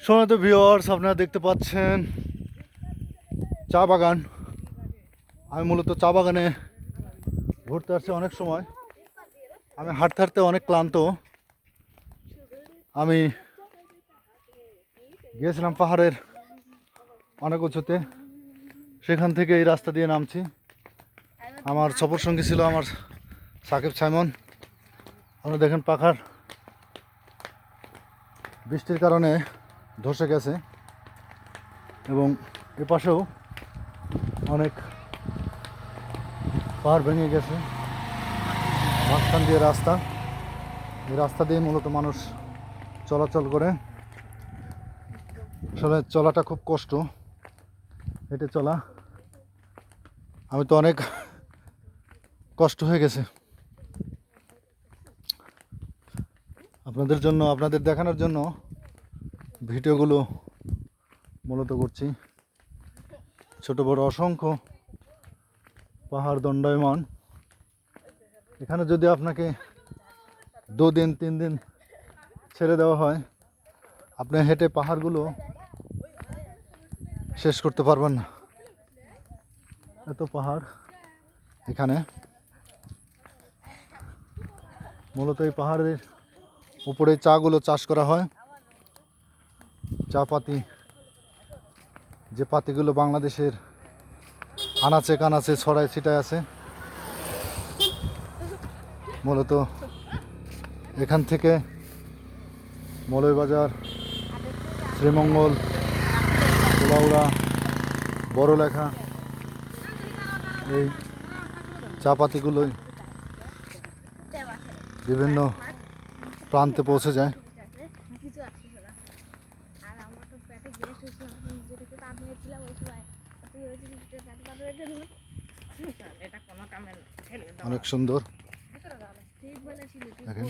সম্মানিত ভিউয়ার্স, আপনারা দেখতে পাচ্ছেন চা বাগান। আমি মূলত চা বাগানে ঘুরতে আসছি অনেক সময়। আমি হাঁটতে হাঁটতে অনেক ক্লান্ত। আমি গিয়েছিলাম পাহাড়ের অনেক উঁচুতে, সেখান থেকে এই রাস্তা দিয়ে নামছি। আমার সফর সঙ্গী ছিল আমার সাকিব সাইমন। আপনারা দেখেন পাখার বৃষ্টির কারণে ধসে গেছে এবং এপাশেও অনেক পাহাড় ভেঙে গেছে। মাঝখান দিয়ে রাস্তা, এই রাস্তা দিয়ে মূলত মানুষ চলাচল করে। আসলে চলাটা খুব কষ্ট, হেঁটে চলা। আমি তো অনেক কষ্ট হয়ে গেছে। আপনাদের জন্য, আপনাদের দেখানোর জন্য ভিডিওগুলো মূলত করছি। ছোট বড় অসংখ্য পাহাড় দণ্ডায়মান। এখানে যদি আপনাকে 2 দিন 3 দিন ছেড়ে দেওয়া হয়, আপনি হেঁটে পাহাড়গুলো শেষ করতে পারবেন না। এত পাহাড় এখানে। মূলত এই পাহাড়ের উপরে চাগুলো চাষ করা হয়। চা পাতি, যে পাতিগুলো বাংলাদেশের আনাচে কানাচে ছড়ায় ছিটায় আছে, মূলত এখান থেকে মৌলভীবাজার, শ্রীমঙ্গল, কুলাউড়া, বড়লেখা, এই চা পাতিগুলোই বিভিন্ন প্রান্তে পৌঁছে যায়। অনেক সুন্দর দেখেন।